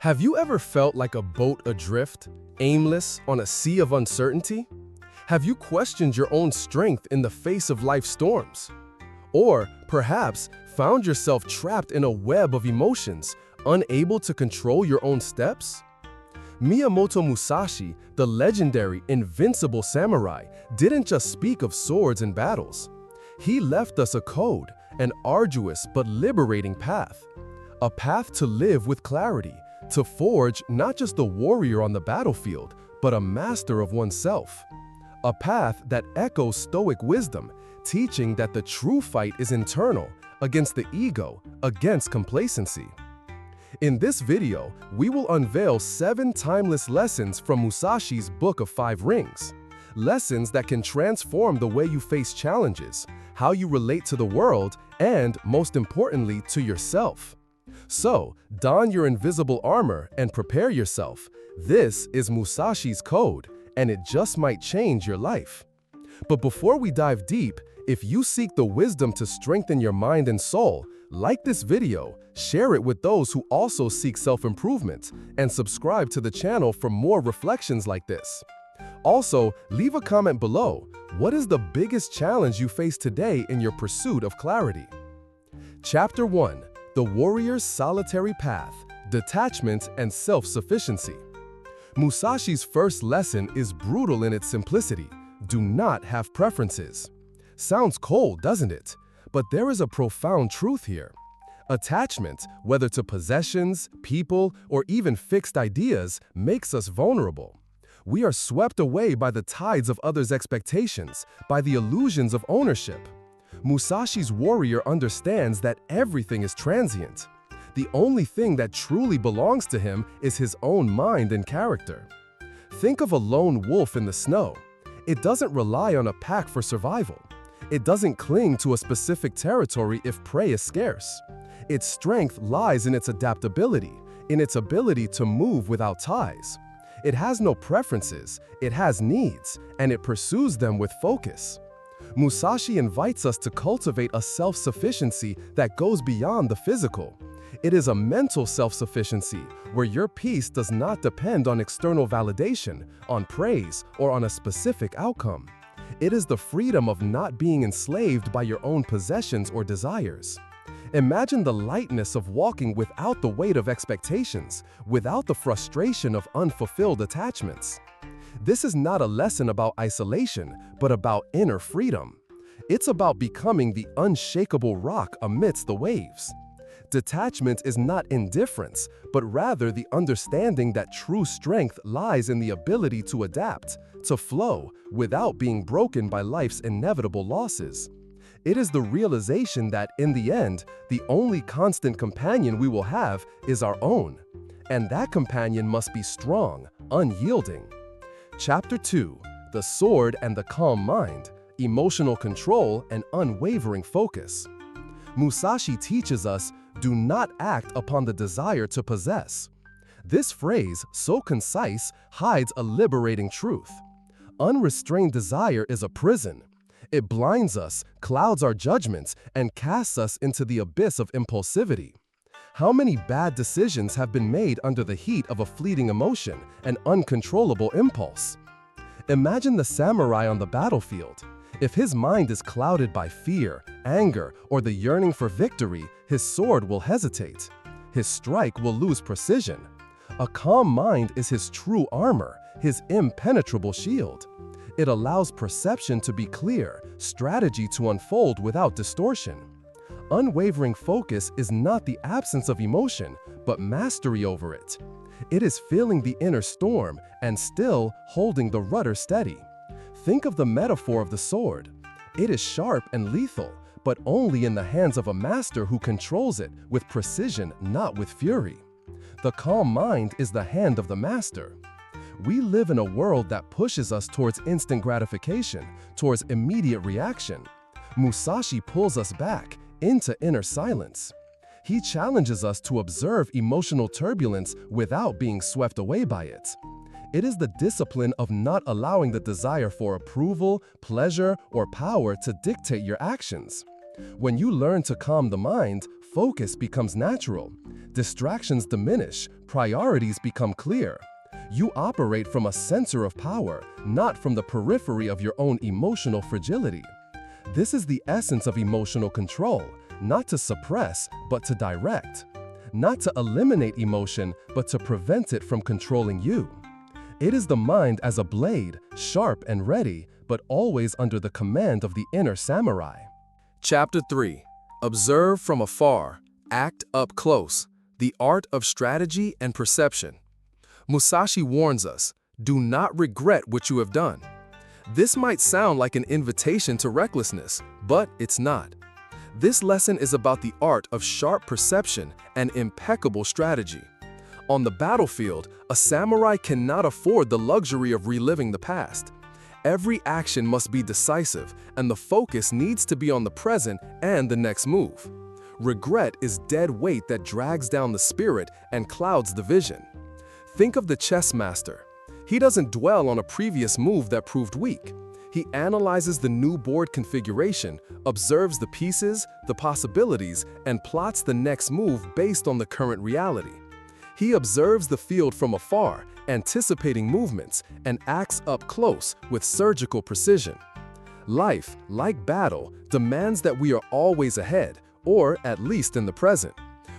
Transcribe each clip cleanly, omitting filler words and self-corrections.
Have you ever felt like a boat adrift, aimless on a sea of uncertainty? Have you questioned your own strength in the face of life's storms? Or perhaps found yourself trapped in a web of emotions, unable to control your own steps? Miyamoto Musashi, the legendary invincible samurai, didn't just speak of swords and battles. He left us a code, an arduous but liberating path. A path to live with clarity, to forge not just a warrior on the battlefield, but a master of oneself. A path that echoes Stoic wisdom, teaching that the true fight is internal, against the ego, against complacency. In this video, we will unveil 7 timeless lessons from Musashi's Book of 5 Rings. Lessons that can transform the way you face challenges, how you relate to the world, and, most importantly, to yourself. So, don your invisible armor and prepare yourself. This is Musashi's code, and it just might change your life. But before we dive deep, if you seek the wisdom to strengthen your mind and soul, like this video, share it with those who also seek self-improvement, and subscribe to the channel for more reflections like this. Also, leave a comment below. What is the biggest challenge you face today in your pursuit of clarity? Chapter 1. The Warrior's Solitary Path, Detachment and Self-Sufficiency. Musashi's first lesson is brutal in its simplicity. Do not have preferences. Sounds cold, doesn't it? But there is a profound truth here. Attachment, whether to possessions, people, or even fixed ideas, makes us vulnerable. We are swept away by the tides of others' expectations, by the illusions of ownership. Musashi's warrior understands that everything is transient. The only thing that truly belongs to him is his own mind and character. Think of a lone wolf in the snow. It doesn't rely on a pack for survival. It doesn't cling to a specific territory if prey is scarce. Its strength lies in its adaptability, in its ability to move without ties. It has no preferences, it has needs, and it pursues them with focus. Musashi invites us to cultivate a self-sufficiency that goes beyond the physical. It is a mental self-sufficiency where your peace does not depend on external validation, on praise, or on a specific outcome. It is the freedom of not being enslaved by your own possessions or desires. Imagine the lightness of walking without the weight of expectations, without the frustration of unfulfilled attachments. This is not a lesson about isolation, but about inner freedom. It's about becoming the unshakable rock amidst the waves. Detachment is not indifference, but rather the understanding that true strength lies in the ability to adapt, to flow, without being broken by life's inevitable losses. It is the realization that, in the end, the only constant companion we will have is our own. And that companion must be strong, unyielding. Chapter 2. The Sword and the Calm Mind, Emotional Control and Unwavering Focus. Musashi teaches us, do not act upon the desire to possess. This phrase, so concise, hides a liberating truth. Unrestrained desire is a prison. It blinds us, clouds our judgments, and casts us into the abyss of impulsivity. How many bad decisions have been made under the heat of a fleeting emotion, an uncontrollable impulse? Imagine the samurai on the battlefield. If his mind is clouded by fear, anger, or the yearning for victory, his sword will hesitate. His strike will lose precision. A calm mind is his true armor, his impenetrable shield. It allows perception to be clear, strategy to unfold without distortion. Unwavering focus is not the absence of emotion, but mastery over it. It is feeling the inner storm and still holding the rudder steady. Think of the metaphor of the sword. It is sharp and lethal, but only in the hands of a master who controls it with precision, not with fury. The calm mind is the hand of the master. We live in a world that pushes us towards instant gratification, towards immediate reaction. Musashi pulls us back into inner silence. He challenges us to observe emotional turbulence without being swept away by it. It is the discipline of not allowing the desire for approval, pleasure, or power to dictate your actions. When you learn to calm the mind, focus becomes natural. Distractions diminish, priorities become clear. You operate from a center of power, not from the periphery of your own emotional fragility. This is the essence of emotional control, not to suppress, but to direct. Not to eliminate emotion, but to prevent it from controlling you. It is the mind as a blade, sharp and ready, but always under the command of the inner samurai. Chapter 3. Observe from afar, act up close. The art of strategy and perception. Musashi warns us, do not regret what you have done. This might sound like an invitation to recklessness, but it's not. This lesson is about the art of sharp perception and impeccable strategy. On the battlefield, a samurai cannot afford the luxury of reliving the past. Every action must be decisive, and the focus needs to be on the present and the next move. Regret is dead weight that drags down the spirit and clouds the vision. Think of the chess master. He doesn't dwell on a previous move that proved weak. He analyzes the new board configuration, observes the pieces, the possibilities, and plots the next move based on the current reality. He observes the field from afar, anticipating movements, and acts up close with surgical precision. Life, like battle, demands that we are always ahead, or at least in the present.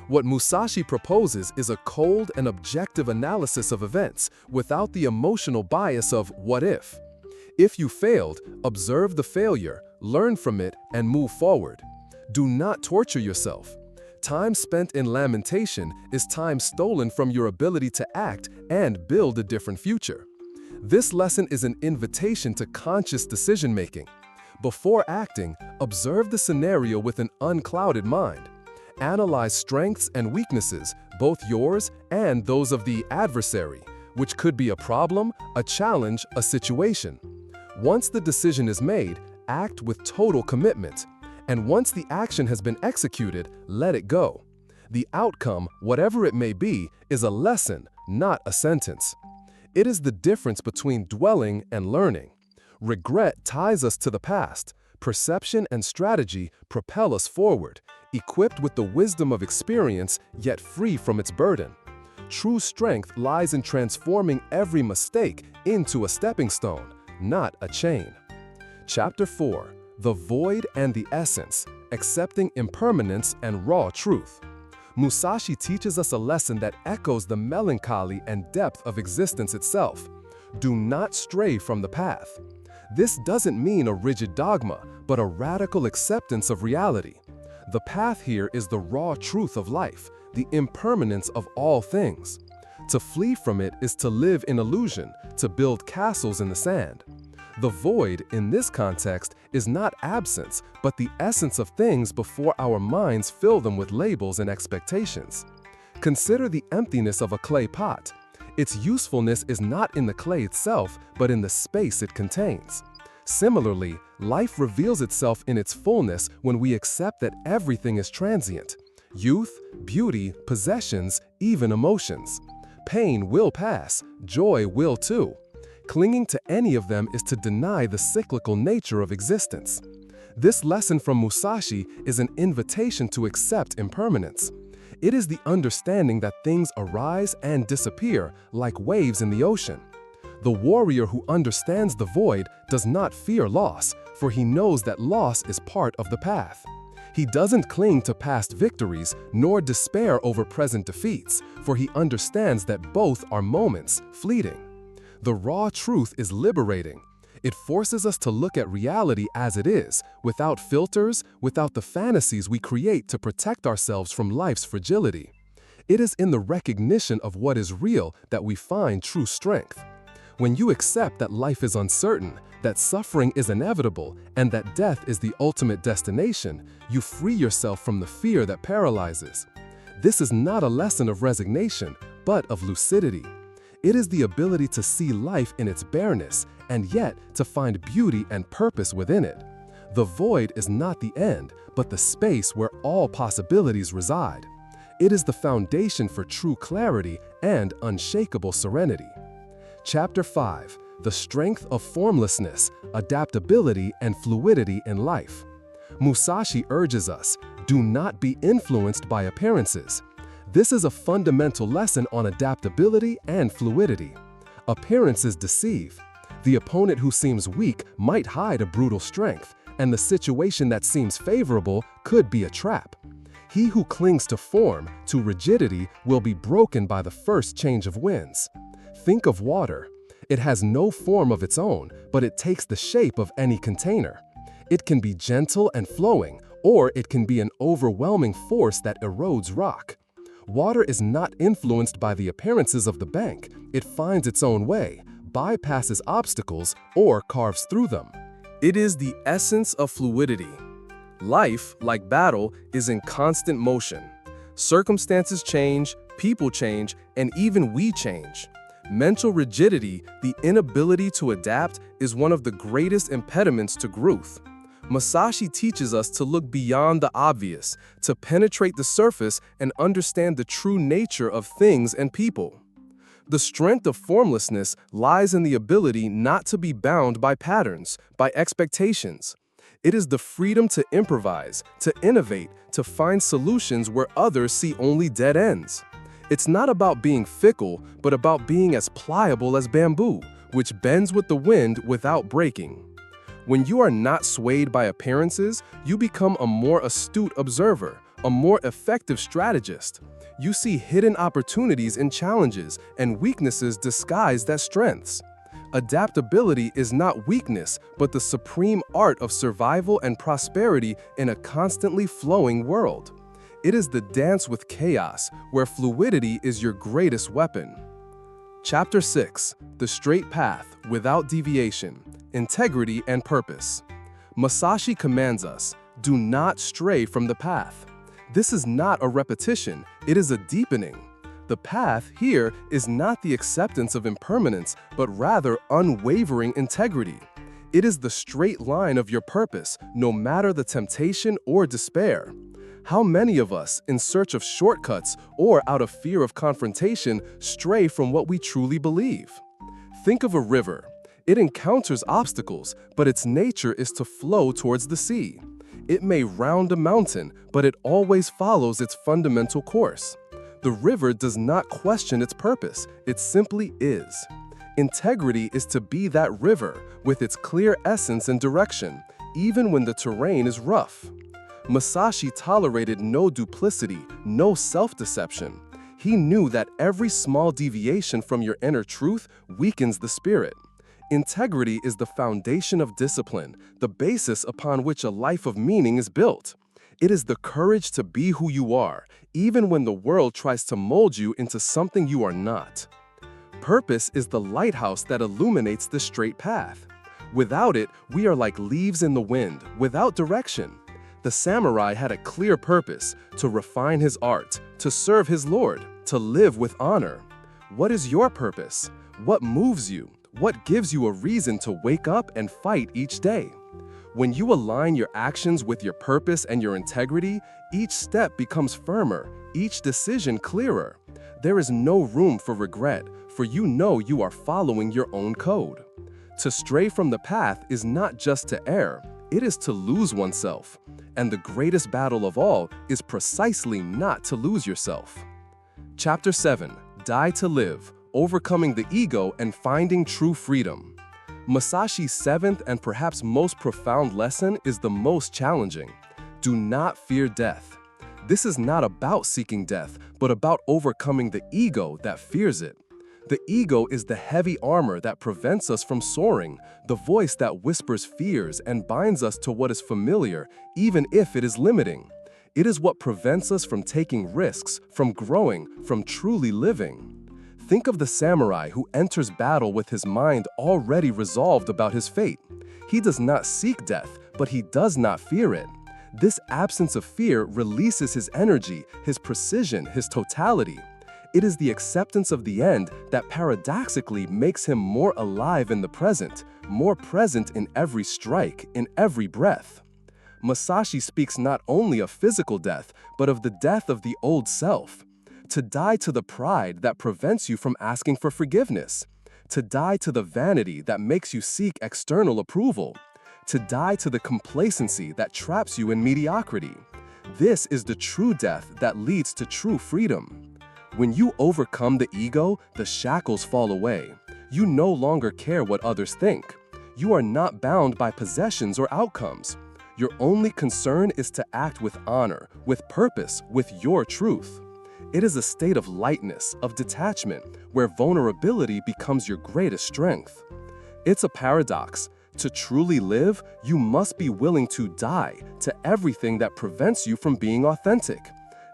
What Musashi proposes is a cold and objective analysis of events without the emotional bias of what if. If you failed, observe the failure, learn from it, and move forward. Do not torture yourself. Time spent in lamentation is time stolen from your ability to act and build a different future. This lesson is an invitation to conscious decision-making. Before acting, observe the scenario with an unclouded mind. Analyze strengths and weaknesses, both yours and those of the adversary, which could be a problem, a challenge, a situation. Once the decision is made, act with total commitment. And once the action has been executed, let it go. The outcome, whatever it may be, is a lesson, not a sentence. It is the difference between dwelling and learning. Regret ties us to the past. Perception and strategy propel us forward, equipped with the wisdom of experience, yet free from its burden. True strength lies in transforming every mistake into a stepping stone, not a chain. Chapter 4. The Void and the Essence, Accepting Impermanence and Raw Truth. Musashi teaches us a lesson that echoes the melancholy and depth of existence itself. Do not stray from the path. This doesn't mean a rigid dogma, but a radical acceptance of reality. The path here is the raw truth of life, the impermanence of all things. To flee from it is to live in illusion, to build castles in the sand. The void, in this context, is not absence, but the essence of things before our minds fill them with labels and expectations. Consider the emptiness of a clay pot. Its usefulness is not in the clay itself, but in the space it contains. Similarly, life reveals itself in its fullness when we accept that everything is transient. Youth, beauty, possessions, even emotions. Pain will pass, joy will too. Clinging to any of them is to deny the cyclical nature of existence. This lesson from Musashi is an invitation to accept impermanence. It is the understanding that things arise and disappear like waves in the ocean. The warrior who understands the void does not fear loss, for he knows that loss is part of the path. He doesn't cling to past victories, nor despair over present defeats, for he understands that both are moments, fleeting. The raw truth is liberating. It forces us to look at reality as it is, without filters, without the fantasies we create to protect ourselves from life's fragility. It is in the recognition of what is real that we find true strength. When you accept that life is uncertain, that suffering is inevitable, and that death is the ultimate destination, you free yourself from the fear that paralyzes. This is not a lesson of resignation, but of lucidity. It is the ability to see life in its bareness, and yet to find beauty and purpose within it. The void is not the end, but the space where all possibilities reside. It is the foundation for true clarity and unshakable serenity. Chapter 5. The Strength of Formlessness, Adaptability and Fluidity in Life. Musashi urges us, Do not be influenced by appearances. This is a fundamental lesson on adaptability and fluidity. Appearances deceive. The opponent who seems weak might hide a brutal strength, and the situation that seems favorable could be a trap. He who clings to form, to rigidity, will be broken by the first change of winds. Think of water. It has no form of its own, but it takes the shape of any container. It can be gentle and flowing, or it can be an overwhelming force that erodes rock. Water is not influenced by the appearances of the bank. It finds its own way, bypasses obstacles, or carves through them. It is the essence of fluidity. Life, like battle, is in constant motion. Circumstances change, people change, and even we change. Mental rigidity, the inability to adapt, is one of the greatest impediments to growth. Musashi teaches us to look beyond the obvious, to penetrate the surface and understand the true nature of things and people. The strength of formlessness lies in the ability not to be bound by patterns, by expectations. It is the freedom to improvise, to innovate, to find solutions where others see only dead ends. It's not about being fickle, but about being as pliable as bamboo, which bends with the wind without breaking. When you are not swayed by appearances, you become a more astute observer, a more effective strategist. You see hidden opportunities in challenges and weaknesses disguised as strengths. Adaptability is not weakness, but the supreme art of survival and prosperity in a constantly flowing world. It is the dance with chaos, where fluidity is your greatest weapon. Chapter 6: The Straight Path Without Deviation, Integrity and Purpose. Musashi commands us, do not stray from the path. This is not a repetition, it is a deepening. The path here is not the acceptance of impermanence, but rather unwavering integrity. It is the straight line of your purpose, no matter the temptation or despair. How many of us, in search of shortcuts or out of fear of confrontation, stray from what we truly believe? Think of a river. It encounters obstacles, but its nature is to flow towards the sea. It may round a mountain, but it always follows its fundamental course. The river does not question its purpose, it simply is. Integrity is to be that river, with its clear essence and direction, even when the terrain is rough. Musashi tolerated no duplicity, no self-deception. He knew that every small deviation from your inner truth weakens the spirit. Integrity is the foundation of discipline, the basis upon which a life of meaning is built. It is the courage to be who you are, even when the world tries to mold you into something you are not. Purpose is the lighthouse that illuminates the straight path. Without it, we are like leaves in the wind, without direction. The samurai had a clear purpose: to refine his art, to serve his lord, to live with honor. What is your purpose? What moves you? What gives you a reason to wake up and fight each day? When you align your actions with your purpose and your integrity, each step becomes firmer, each decision clearer. There is no room for regret, for you know you are following your own code. To stray from the path is not just to err, it is to lose oneself. And the greatest battle of all is precisely not to lose yourself. Chapter 7: Die to Live, Overcoming the Ego and Finding True Freedom. Musashi's seventh and perhaps most profound lesson is the most challenging. Do not fear death. This is not about seeking death, but about overcoming the ego that fears it. The ego is the heavy armor that prevents us from soaring, the voice that whispers fears and binds us to what is familiar, even if it is limiting. It is what prevents us from taking risks, from growing, from truly living. Think of the samurai who enters battle with his mind already resolved about his fate. He does not seek death, but he does not fear it. This absence of fear releases his energy, his precision, his totality. It is the acceptance of the end that paradoxically makes him more alive in the present, more present in every strike, in every breath. Musashi speaks not only of physical death, but of the death of the old self. To die to the pride that prevents you from asking for forgiveness. To die to the vanity that makes you seek external approval. To die to the complacency that traps you in mediocrity. This is the true death that leads to true freedom. When you overcome the ego, the shackles fall away. You no longer care what others think. You are not bound by possessions or outcomes. Your only concern is to act with honor, with purpose, with your truth. It is a state of lightness, of detachment, where vulnerability becomes your greatest strength. It's a paradox. To truly live, you must be willing to die to everything that prevents you from being authentic.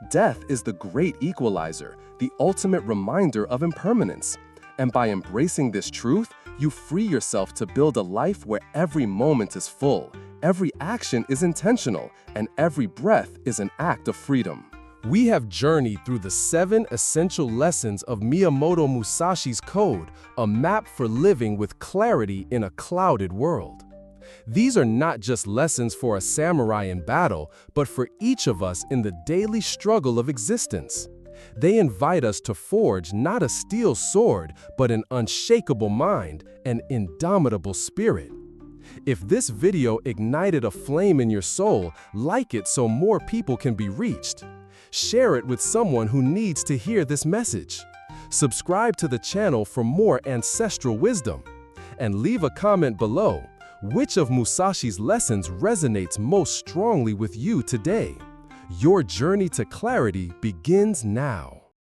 Death is the great equalizer, the ultimate reminder of impermanence. And by embracing this truth, you free yourself to build a life where every moment is full, every action is intentional, and every breath is an act of freedom. We have journeyed through the 7 essential lessons of Miyamoto Musashi's code, a map for living with clarity in a clouded world. These are not just lessons for a samurai in battle, but for each of us in the daily struggle of existence. They invite us to forge not a steel sword, but an unshakable mind, an indomitable spirit. If this video ignited a flame in your soul, like it so more people can be reached. Share it with someone who needs to hear this message. Subscribe to the channel for more ancestral wisdom. And leave a comment below. Which of Musashi's lessons resonates most strongly with you today? Your journey to clarity begins now.